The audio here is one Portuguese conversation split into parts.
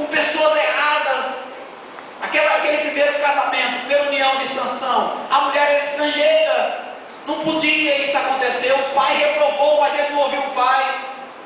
com pessoas erradas. Aquele primeiro casamento, primeira união de Sansão, a mulher era estrangeira, não podia isso acontecer. O pai reprovou, mas ele não ouviu o pai.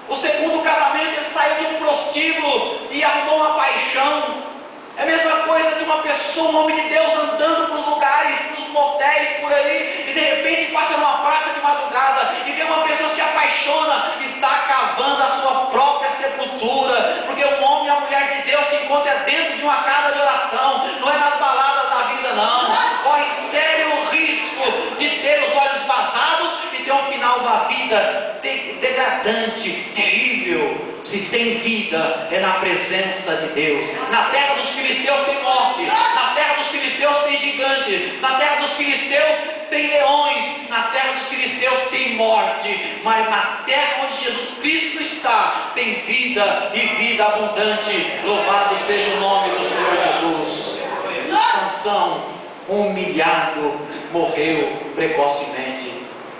O segundo casamento, ele saiu de um prostíbulo e arrumou uma paixão. É a mesma coisa de uma pessoa, um homem de Deus, andando para os lugares, para os motéis por aí, e de repente passa numa praça de madrugada e vê uma pessoa que se apaixona, está cavando a sua própria sepultura, porque o homem e a mulher de Deus se encontram dentro de uma casa de oração, não é nas baladas da vida, não. Corre sério risco de ter os olhos vazados e ter um final da vida degradante, terrível. Se tem vida, é na presença de Deus. Na terra dos filisteus tem morte, na terra dos filisteus tem gigante, na terra dos filisteus tem leões, na terra dos filisteus tem morte, mas na terra onde Jesus Cristo está, tem vida e vida abundante. Louvado seja o nome do Senhor Jesus. Sansão, humilhado, morreu precocemente.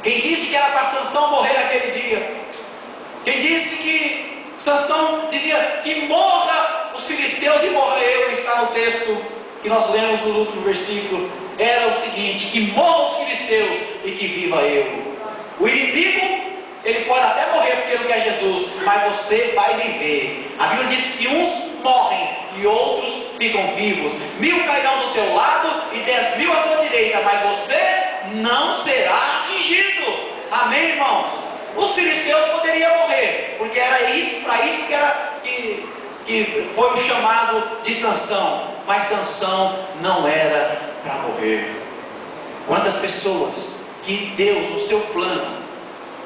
Quem disse que era para Sansão morrer naquele dia? Quem disse que Sansão dizia que morra os filisteus e morreu? Está no texto que nós lemos no último versículo. Era o seguinte: que morram os filisteus e que viva eu. O inimigo, ele pode até morrer porque ele quer Jesus, mas você vai viver. A Bíblia diz que uns morrem e outros ficam vivos. 1000 cairão do teu lado e 10.000 à tua direita, mas você não será atingido. Amém, irmãos? Os filisteus poderiam morrer, porque era isso, para isso que foi o chamado de Sansão. Mas Sansão não era para morrer. Quantas pessoas que Deus, no seu plano,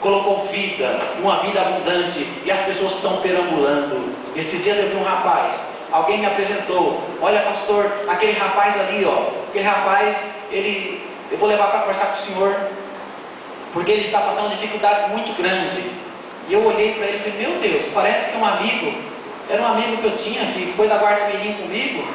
colocou vida, uma vida abundante, e as pessoas estão perambulando. Esses dias eu vi um rapaz, alguém me apresentou: olha, pastor, aquele rapaz ali, aquele rapaz, eu vou levar para conversar com o senhor, porque ele está passando uma dificuldade muito grande. E eu olhei para ele e falei: meu Deus, parece que é um amigo. Era um amigo que eu tinha, que foi da guarda mirim comigo.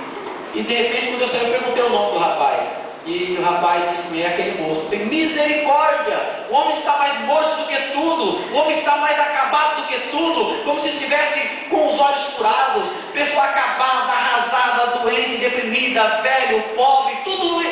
E de repente, quando eu saí, eu perguntei o nome do rapaz. E o rapaz disse que é aquele moço. Eu falei: misericórdia! O homem está mais morto do que tudo. O homem está mais acabado do que tudo. Como se estivesse com os olhos furados. Pessoa acabada, arrasada, doente, deprimida, velho, pobre, tudo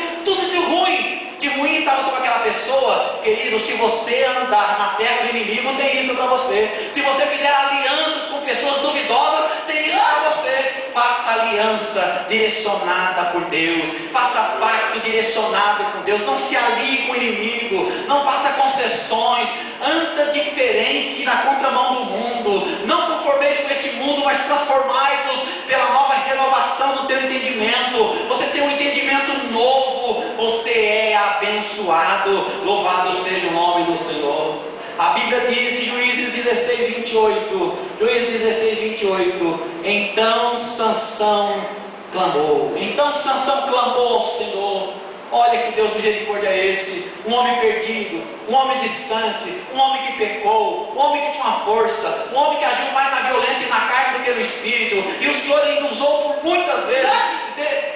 de ruim. De ruim estava sobre aquela pessoa. Querido, se você andar na terra do inimigo, tem isso para você. Se você fizer alianças com pessoas duvidosas, tem isso para você. Faça aliança direcionada por Deus. Faça pacto direcionado com Deus. Não se alie com o inimigo. Não faça concessões. Anda diferente na contramão do mundo. Não conformeis com este mundo, mas transformai-vos pela nova renovação do teu entendimento. Você tem um entendimento novo. Você é abençoado. Louvado seja o nome do Senhor. A Bíblia diz em Juízes 16, 28. Juízes 16, 28. Então Sansão clamou. Então Sansão clamou ao Senhor. Olha que Deus misericórdia é esse. Um homem perdido, um homem distante, um homem que pecou, um homem que tinha uma força, um homem que agiu mais na violência e na carne do que no espírito. E o Senhor ainda usou por muitas vezes.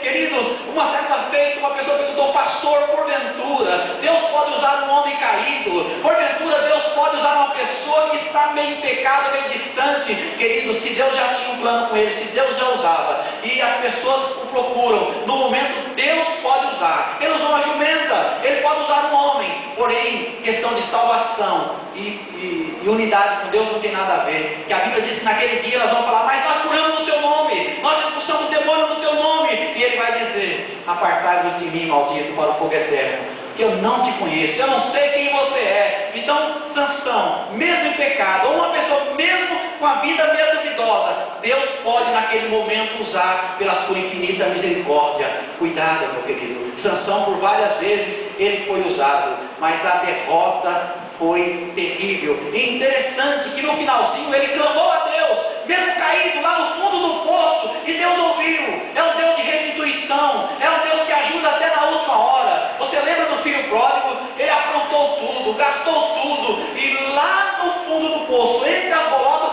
Queridos, uma certa vez uma pessoa perguntou: pastor, porventura Deus pode usar um homem caído? Porventura Deus pode usar uma pessoa que está meio em pecado, meio distante? Queridos, se Deus já tinha um plano com ele, se Deus já usava, e as pessoas o procuram, no momento Deus pode usar. Ele usou uma jumenta, ele pode usar um homem. Porém, questão de salvação e unidade com Deus não tem nada a ver. Que a Bíblia diz que naquele dia elas vão falar: mas nós curamos no teu nome, nós expulsamos o demônio no teu nome. E ele vai dizer: apartai-vos de mim, maldito, para o fogo eterno, que eu não te conheço, eu não sei quem você é. Então, Sansão, mesmo em pecado, ou uma pessoa mesmo com a vida meio duvidosa, Deus pode naquele momento usar pela sua infinita misericórdia. Cuidado, meu querido. Sansão, por várias vezes, ele foi usado, mas a derrota foi terrível. E interessante que no finalzinho ele clamou a Deus, mesmo caído lá no fundo do poço, e Deus ouviu. É um Deus de restituição, é um Deus que ajuda até na última hora. Você lembra do filho pródigo? Ele aprontou tudo, gastou tudo, e lá no fundo do poço, entre as bolotas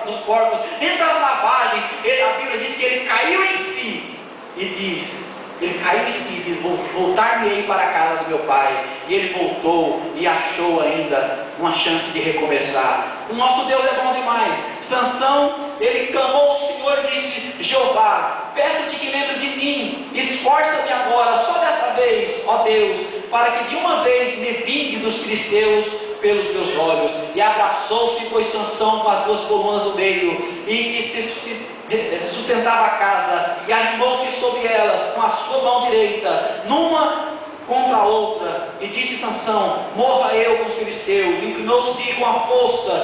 dos porcos, entre as lavagens, a Bíblia diz que ele caiu em si e diz: ele caiu em si e diz: voltar-me-ei para a casa do meu pai. E ele voltou e achou ainda uma chance de recomeçar. O nosso Deus é bom demais. Sansão, ele clamou ao Senhor e disse: Jeová, Deus, para que de uma vez me vingue dos filisteus pelos meus olhos. E abraçou-se, pois, Sansão com as duas colunas do meio, e se sustentava a casa, e animou-se sobre elas com a sua mão direita, numa contra a outra, e disse Sansão: morra eu com os filisteus. Inclinou-se com a força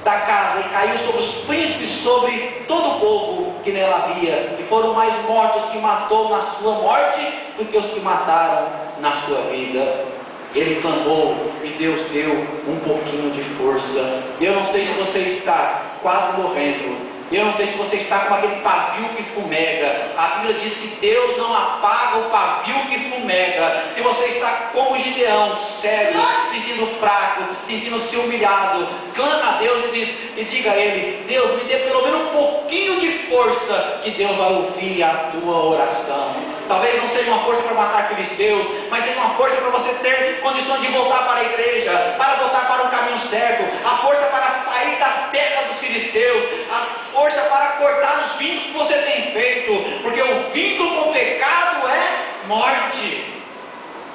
da casa, e caiu sobre os príncipes, sobre todo o povo que nela havia, e foram mais mortos que matou na sua morte, do que os que mataram na sua vida. Ele clamou, e Deus deu um pouquinho de força. Eu não sei se você está quase morrendo, eu não sei se você está com aquele pavio que fumega. A Bíblia diz que Deus não apaga o pavio que fumega. Se você está como Gideão, cego, sentindo fraco, sentindo-se humilhado, clama a Deus e diga a Ele: Deus, me dê pelo menos um pouquinho de força, que Deus vai ouvir a tua oração. Talvez não seja uma força para matar filisteus, mas seja uma força para você ter condições de voltar para a igreja, para voltar para o caminho certo, a força para sair das terras dos filisteus, a força para cortar os vínculos que você tem feito, porque o vínculo com o pecado é morte.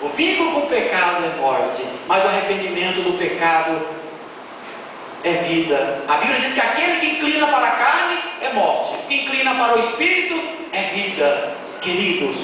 O vínculo com o pecado é morte, mas o arrependimento do pecado é vida. A Bíblia diz que aquele que inclina para a carne é morte, que inclina para o espírito é vida. Queridos,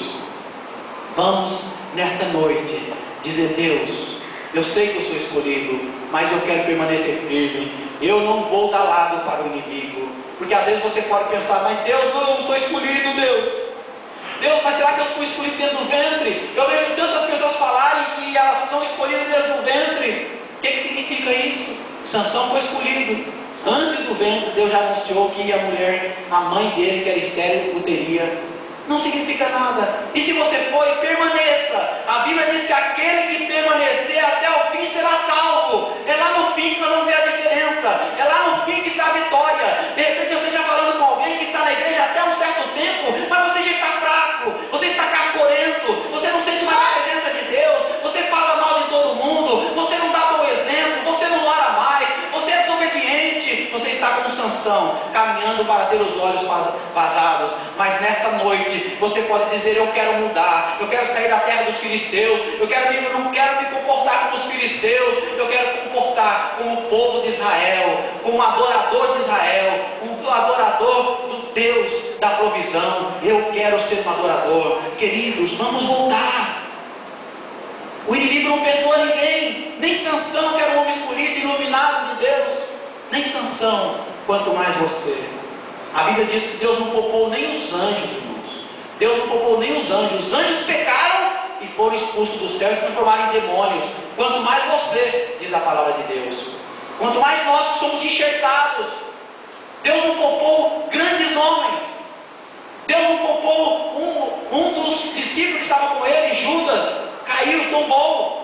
vamos nesta noite dizer: Deus, eu sei que eu sou escolhido, mas eu quero permanecer firme. Eu não vou dar lado para o inimigo. Porque às vezes você pode pensar: mas Deus, não, eu não sou escolhido, Deus, mas será que eu fui escolhido desde o ventre? Eu vejo tantas pessoas falarem que elas são escolhidas desde o ventre. O que significa isso? Sansão foi escolhido. Antes do ventre, Deus já anunciou que a mulher, a mãe dele, que era estéril, o teria. Não significa nada. E se você foi, permaneça. A Bíblia diz que aquele que permanecer até o fim será salvo. É lá no fim que nós vamos ver a diferença. É lá no fim que está a vitória. De repente você está falando com alguém que está na igreja até um certo tempo, mas você já está fraco, você está cascorento, você não sente mais a presença de Deus, você fala mal de todo mundo, você não dá bom exemplo, você não ora mais, você é desobediente, você está como Sansão, caminhando para ter os olhos vazados. Mas nesta noite você pode dizer: eu quero mudar, eu quero sair da terra dos filisteus, eu não quero me comportar como os filisteus, eu quero me comportar como o povo de Israel, como um adorador de Israel, um adorador do Deus da provisão. Eu quero ser um adorador. Queridos, vamos voltar. O inimigo não perdoa ninguém, nem Sansão, que era um homem escolhido, iluminado de Deus, nem Sansão, quanto mais você. A Bíblia diz que Deus não poupou nem os anjos, irmãos. Deus não poupou nem os anjos. Os anjos pecaram e foram expulsos do céu e se transformaram em demônios. Quanto mais você, diz a palavra de Deus. Quanto mais nós somos enxertados. Deus não poupou grandes homens. Deus não poupou um dos discípulos que estava com ele, Judas, caiu, tombou.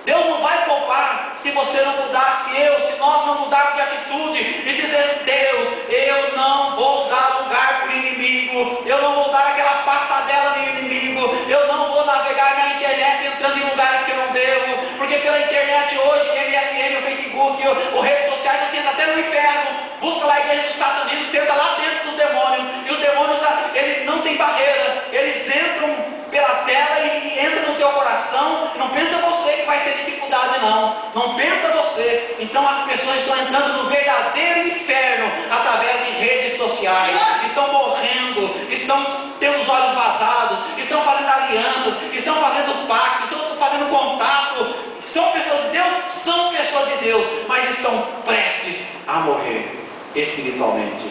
Deus não vai poupar se você não mudar, se nós não mudarmos de atitude e dizer: Deus, eu não vou dar lugar para o inimigo, eu não vou dar aquela passadela no inimigo, eu não vou navegar na internet entrando em lugares que eu não devo, porque pela internet hoje, MSN, o Facebook, o redes sociais, você entra até no inferno, busca lá a igreja do satanismo, você entra lá dentro dos demônios, e os demônios, eles não têm barreira, eles entram pela tela e entram no teu coração. Não pensa você que vai ter dificuldade, não pensa você. Então as pessoas estão entrando no verdadeiro inferno através de redes sociais, estão morrendo, estão tendo os olhos vazados, estão fazendo alianças, estão fazendo pacto, estão fazendo contato. São pessoas de Deus, são pessoas de Deus, mas estão prestes a morrer espiritualmente.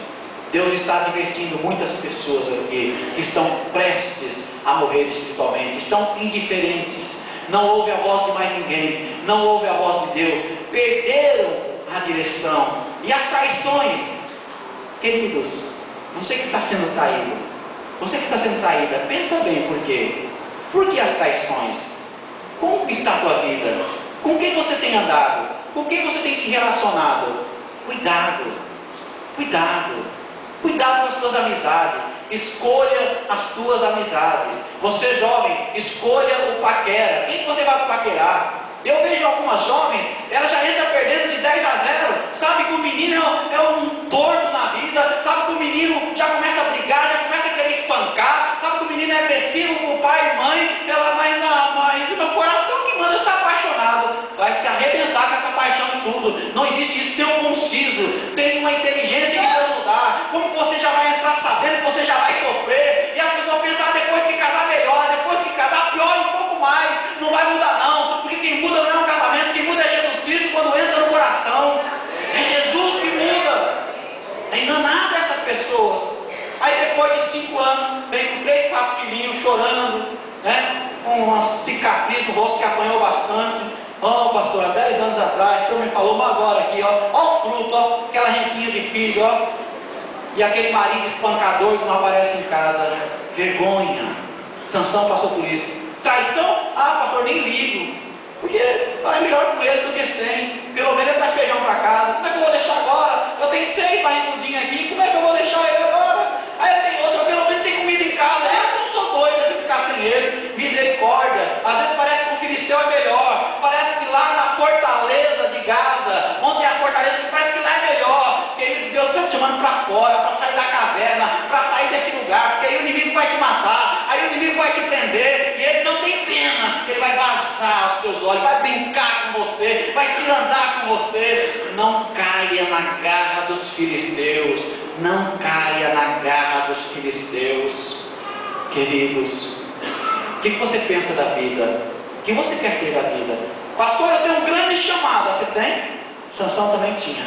Deus está advertindo muitas pessoas aqui que estão prestes a morrer espiritualmente, estão indiferentes, não ouvem a voz de mais ninguém, não ouvem a voz de Deus, perderam a direção. E as traições, queridos, você que está sendo traído, você que está sendo traída, pensa bem por quê? Por que as traições? Como está a tua vida? Com quem você tem andado? Com quem você tem se relacionado? Cuidado, cuidado. Cuidado com as suas amizades. Escolha as suas amizades. Você jovem, escolha o paquera. Quem que você vai paquerar? Eu vejo algumas jovens, ela já entra perdendo de 10-0. Sabe que o menino é um torto na vida. Sabe que o menino já começa a brigar, já começa a querer espancar. Sabe que o menino é agressivo com o pai e mãe. Ela, mas meu coração que manda, eu estou apaixonado. Vai se arrebentar com essa paixão e tudo. Não existe isso, tem um conciso, tem uma inteligência que vai mudar. Como você já vai entrar sabendo que você já vai sofrer, e as pessoas pensam, depois que casar melhor, depois que casar pior um pouco mais, não vai mudar não, porque quem muda não é o casamento, quem muda é Jesus Cristo quando entra no coração. É Jesus que muda. É enganado essas pessoas. Aí depois de 5 anos, vem com 3, 4 filhinhos chorando, né? Com uma cicatriz no rosto que apanhou bastante. Ó, pastor, há 10 anos atrás, o senhor me falou uma agora aqui, ó o fruto, ó, aquela renquinha de filho, ó. E aquele marido espancador que não aparece em casa, né? Vergonha. Sansão passou por isso. Traição? Ah, pastor, nem ligo. Porque é melhor com ele do que sem. Pelo menos ele traz feijão para casa. Como é que eu vou deixar agora? Eu tenho 6 barrigudinhos aqui, como é que eu vou deixar ele agora? Aí eu tenho outro, pelo menos tem comida em casa. Eu não sou doido de ficar sem ele. Misericórdia. Às vezes parece que o filisteu é melhor. Parece que lá na fortaleza de Gaza, onde é a fortaleza, parece que lá é melhor. Querido, Deus está te chamando para fora, para sair da caverna, para sair desse lugar. Porque aí o inimigo vai te matar, aí o inimigo vai te prender. E ele não tem pena. Ele vai vazar os teus olhos, vai brincar com você, vai se andar com você. Não caia na garra dos filisteus. Não caia na garra dos filisteus. Queridos, o que você pensa da vida? O que você quer ter da vida? Pastor, eu tenho um grande chamado. Você tem? Sansão também tinha.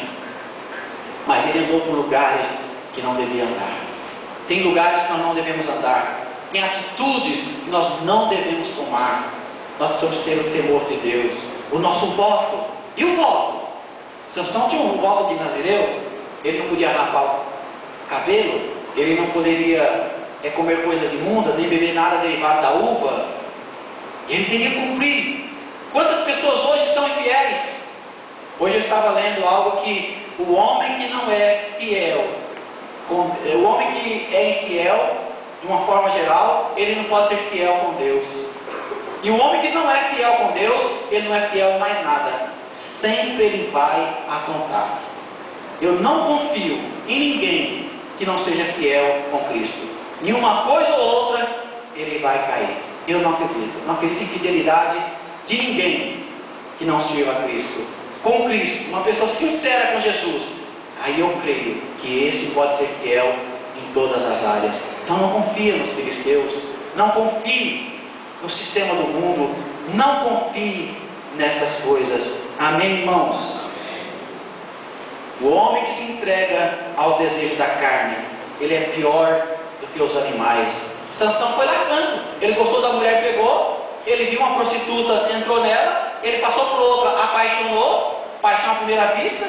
Mas ele andou por lugares que não devia andar. Tem lugares que nós não devemos andar. Tem atitudes que nós não devemos tomar. Nós precisamos ter o temor de Deus. O nosso voto. E o voto? Sansão tinha um voto de Nazireu. Ele não podia rapar o cabelo. Ele não poderia comer coisas imundas, nem beber nada derivado da uva. Ele teria que cumprir. Quantas pessoas hoje são infiéis? Hoje eu estava lendo algo que o homem que não é fiel, o homem que é infiel, de uma forma geral, ele não pode ser fiel com Deus. E o homem que não é fiel com Deus, ele não é fiel em mais nada. Sempre ele vai aprontar. Eu não confio em ninguém que não seja fiel com Cristo. Em uma coisa ou outra, ele vai cair. Eu não acredito. Não acredito em fidelidade de ninguém que não sirva a Cristo. Com Cristo, uma pessoa sincera com Jesus, aí eu creio que esse pode ser fiel em todas as áreas. Então não confie nos filisteus, não confie no sistema do mundo, não confie nessas coisas. Amém, irmãos? O homem que se entrega ao desejo da carne, ele é pior do que os animais. Sansão foi lacrando. Ele gostou da mulher, pegou. Ele viu uma prostituta, entrou nela. Ele passou por outra, apaixonou. Paixão à primeira vista,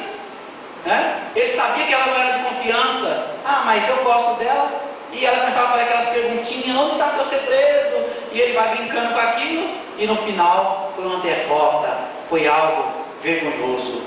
né? Ele sabia que ela não era de confiança. Ah, mas eu gosto dela. E ela começava a fazer aquelas perguntinhas: onde está teu segredo? E ele vai brincando com aquilo. E no final foi uma derrota. Foi algo vergonhoso.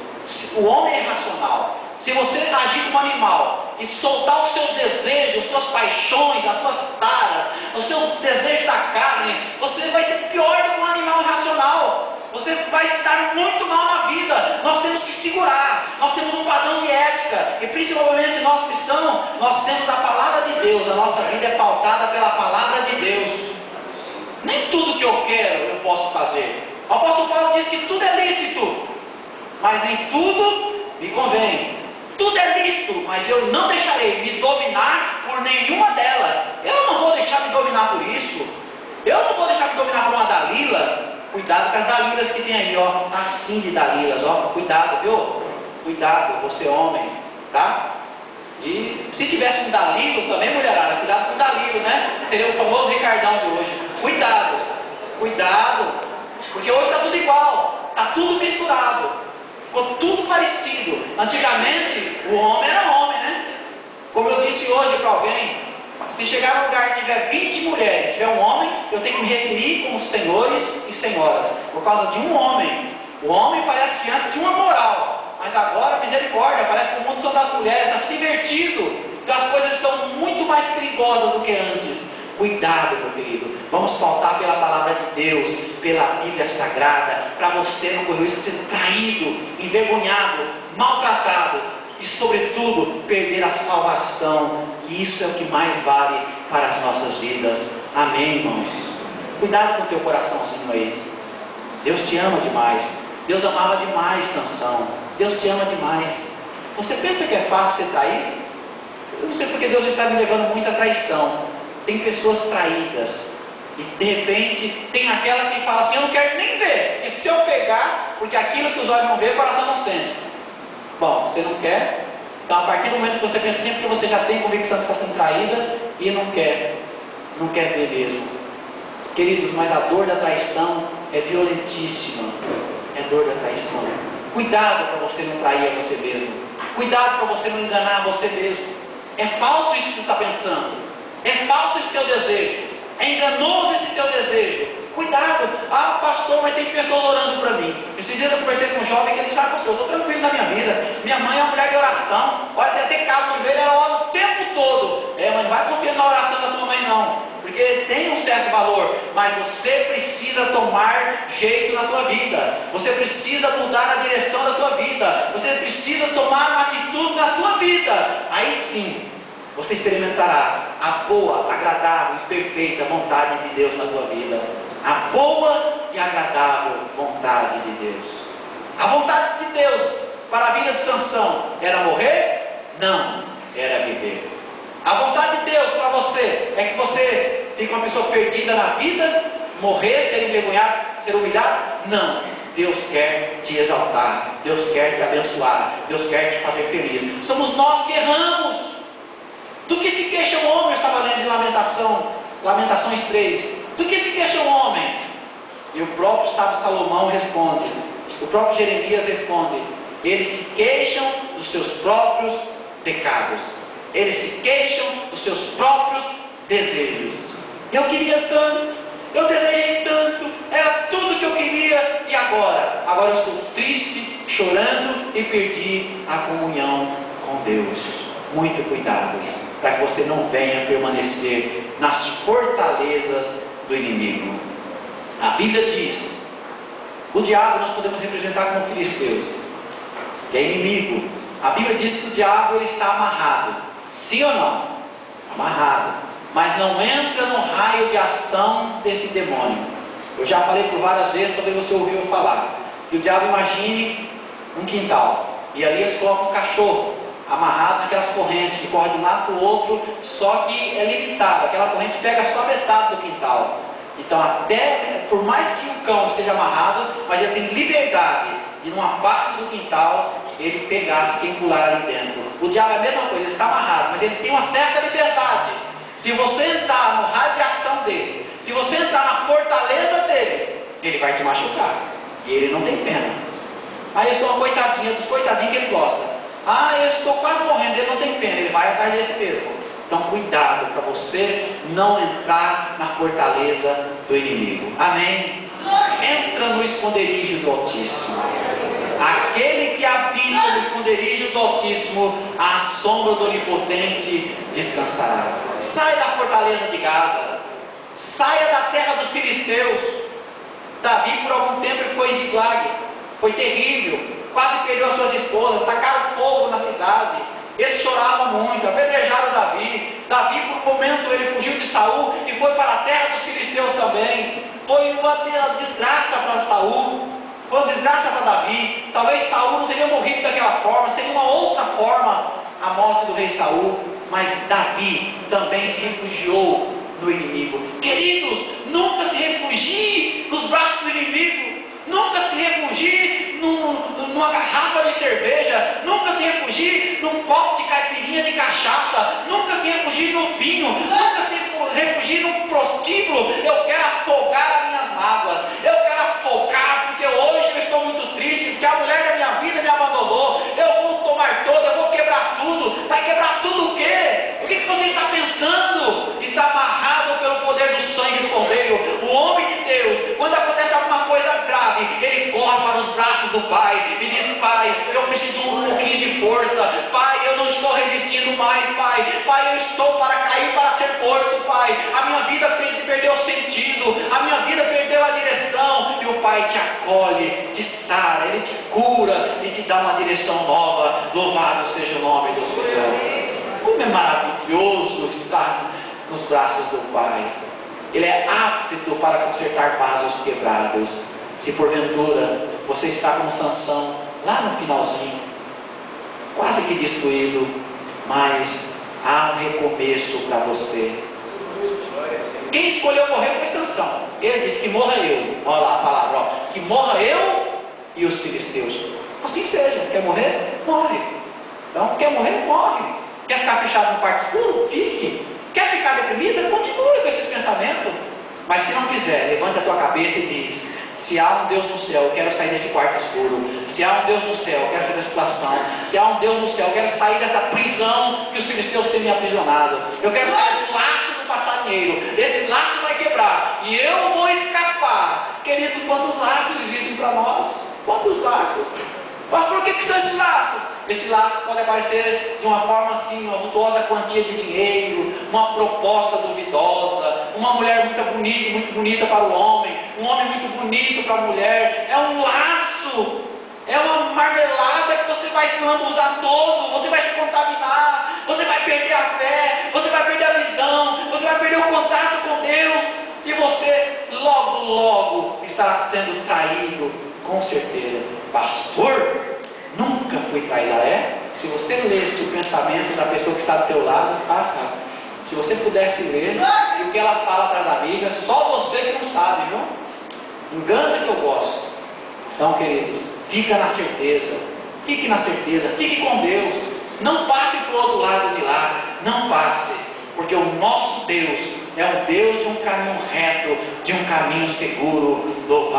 O homem é irracional. Se você agir como animal e soltar os seus desejos, as suas paixões, as suas taras, os seus desejos da carne, você vai ser pior do que um animal irracional. Você vai estar muito mal na vida. Nós temos que segurar. Nós temos um padrão de ética. E principalmente nós cristãos, nós temos a palavra de Deus. A nossa vida é pautada pela palavra de Deus. Nem tudo que eu quero eu posso fazer. O apóstolo Paulo diz que tudo é lícito, mas nem tudo me convém. Tudo é lícito, mas eu não deixarei me dominar por nenhuma delas. Eu não vou deixar me dominar por isso. Eu não vou deixar me dominar por uma Dalila. Cuidado com as Dalilas que tem aí, ó. Assim de Dalilas, ó. Cuidado, viu? Cuidado, você homem, tá? E se tivesse um Dalilo também, mulherada, cuidado com o Dalilo, né? Seria o famoso Ricardão de hoje. Cuidado, cuidado. Porque hoje está tudo igual. Está tudo misturado. Ficou tudo parecido. Antigamente, o homem era homem, né? Como eu disse hoje para alguém, se chegar num lugar e tiver 20 mulheres, tiver um homem, eu tenho que me referir como senhores e senhoras, por causa de um homem. O homem parece que antes tinha uma moral, mas agora, misericórdia, parece que o mundo são das mulheres, está tudo invertido, então as coisas estão muito mais perigosas do que antes. Cuidado, meu querido, vamos pautar pela palavra de Deus, pela Bíblia Sagrada, para você não correr isso, ser traído, envergonhado, maltratado e, sobretudo, perder a salvação, que isso é o que mais vale para as nossas vidas. Amém, irmãos? Cuidado com o teu coraçãozinho aí. Deus te ama demais. Deus amava demais Sansão. Deus te ama demais. Você pensa que é fácil ser traído? Eu não sei porque Deus está me levando muito à traição. Tem pessoas traídas. E de repente tem aquela que fala assim: eu não quero nem ver. E se eu pegar, porque aquilo que os olhos não vê, o coração não sente. Bom, você não quer? Então, a partir do momento que você pensa sempre que você já tem convicção que está sendo traída e não quer ver mesmo. Queridos, mas a dor da traição é violentíssima. É dor da traição. Cuidado para você não trair a você mesmo. Cuidado para você não enganar a você mesmo. É falso isso que você está pensando. É falso esse teu desejo. É enganoso esse teu desejo. Cuidado. Ah, pastor, mas tem pessoas orando para mim. Esses dias eu conversei com um jovem que ele disse: ah, pastor, eu estou tranquilo na minha vida. Minha mãe é uma mulher de oração. Olha, tem até caso de ver, ela ora o tempo todo. Mas não vai confiar na oração da tua mãe não. Porque tem um certo valor. Mas você precisa tomar jeito na tua vida. Você precisa mudar a direção da tua vida. Você precisa tomar uma atitude na tua vida. Aí sim, você experimentará a boa, agradável e perfeita vontade de Deus na tua vida. A boa e agradável vontade de Deus. A vontade de Deus para a vida de Sansão era morrer? Não, era viver. A vontade de Deus para você é que você fique uma pessoa perdida na vida, morrer, ser envergonhado, ser humilhado? Não. Deus quer te exaltar, Deus quer te abençoar, Deus quer te fazer feliz. Somos nós que erramos. Do que se queixa o homem? Eu estava lendo em Lamentações 3. Do que se queixa o homem? E o próprio sábio Salomão responde, o próprio Jeremias responde: eles se queixam dos seus próprios pecados, eles se queixam dos seus próprios desejos. Eu queria tanto, eu desejei tanto, era tudo que eu queria, e agora? Agora eu estou triste, chorando e perdi a comunhão com Deus. Muito cuidado, para que você não venha permanecer nas fortalezas do inimigo. A Bíblia diz: o diabo nós podemos representar como filisteus, que é inimigo. A Bíblia diz que o diabo ele está amarrado. Sim ou não? Amarrado. Mas não entra no raio de ação desse demônio. Eu já falei por várias vezes, talvez você ouviu eu falar, que o diabo imagine um quintal, e ali eles colocam um cachorro amarrado naquelas correntes que correm de um lado para o outro, só que é limitado. Aquela corrente pega só metade do quintal. Então, até por mais que o cão esteja amarrado, mas ele tem liberdade de numa parte do quintal ele pegar quem pular ali dentro. O diabo é a mesma coisa, ele está amarrado, mas ele tem uma certa liberdade. Se você entrar no raio de ação dele, se você entrar na fortaleza dele, ele vai te machucar. E ele não tem pena. Aí eu sou uma coitadinha dos coitadinhos que ele gosta. Ah, eu estou quase morrendo, ele não tem pena, ele vai atrás desse mesmo. Então cuidado para você não entrar na fortaleza do inimigo. Amém? Entra no esconderijo do Altíssimo. Aquele que habita no esconderijo do Altíssimo, à sombra do Onipotente descansará. Saia da fortaleza de Gaza. Saia da terra dos filisteus. Davi por algum tempo ele foi em Ziklag. Foi terrível. Quase perdeu as suas esposas. Tacaram fogo na cidade. Eles choravam muito, apedrejaram Davi. Davi por um momento ele fugiu de Saul e foi para a terra dos filisteus também. Foi uma desgraça para Saul. Foi uma desgraça para Davi. Talvez Saul não teria morrido daquela forma, seria uma outra forma a morte do rei Saul. Mas Davi também se refugiou no inimigo. Queridos, nunca se refugie nos braços do inimigo. Nunca se refugie numa garrafa de cerveja. Nunca se refugie num copo de caipirinha de cachaça. Nunca se refugie no vinho. Nunca se refugie num prostíbulo. Eu quero afogar as minhas mágoas. Eu quero afogar porque hoje eu estou muito triste, porque a mulher da minha vida me abandonou. Eu vou tomar toda, eu vou quebrar tudo. Vai quebrar tudo o quê? O que você está pensando? Está amarrado pelo poder do sangue do Cordeiro. O homem de Deus, quando acontece alguma coisa grave, ele corre para os braços do Pai e diz: Pai, eu preciso de um pouquinho de força. Pai, eu não estou resistindo mais, Pai. Pai, eu estou para cair, para ser morto, Pai. A minha vida perdeu o sentido, a minha vida perdeu a direção. E o Pai te acolhe, te sara, Ele te cura e te dá uma direção nova. Louvado seja o nome do Senhor. Como é maravilhoso estar nos braços do Pai. Ele é apto para consertar vasos quebrados. Se porventura você está como Sansão, lá no finalzinho, quase que destruído, mas há um recomeço para você. Quem escolheu morrer foi Sansão. Ele disse que morra eu. Olha lá a palavra, ó, que morra eu e os filisteus. Assim seja. Quer morrer? Morre. Então, quer morrer? Morre. Quer ficar fechado no quarto escuro? Fique. Quer ficar deprimida? Continue com esses pensamentos. Mas se não quiser, levante a tua cabeça e diz: se há um Deus no céu, eu quero sair desse quarto escuro. Se há um Deus no céu, eu quero sair dessa situação. Se há um Deus no céu, eu quero sair dessa prisão que os filisteus têm me aprisionado. Eu quero sair do laço do passarinheiro. Esse laço vai quebrar e eu vou escapar. Queridos, quantos laços existem para nós? Quantos laços? Mas por que são esses laços? Esse laço pode aparecer de uma forma assim, uma vultuosa quantia de dinheiro, uma proposta duvidosa, uma mulher muito bonita para o homem, um homem muito bonito para a mulher. É um laço, é uma marmelada que você vai se lambuzar todo, você vai se contaminar, você vai perder a fé, você vai perder a visão, você vai perder o contato com Deus, e você logo estará sendo traído, com certeza. Pastor, nunca fui traída, é? Se você lesse o pensamento da pessoa que está do teu lado, se você pudesse ler o que ela fala para as amigas, só você que não sabe, viu? Engana que eu gosto. Então, queridos, fique na certeza, fique com Deus. Não passe para o outro lado de lá, não passe, porque o nosso Deus é um Deus de um caminho reto, de um caminho seguro. Louvado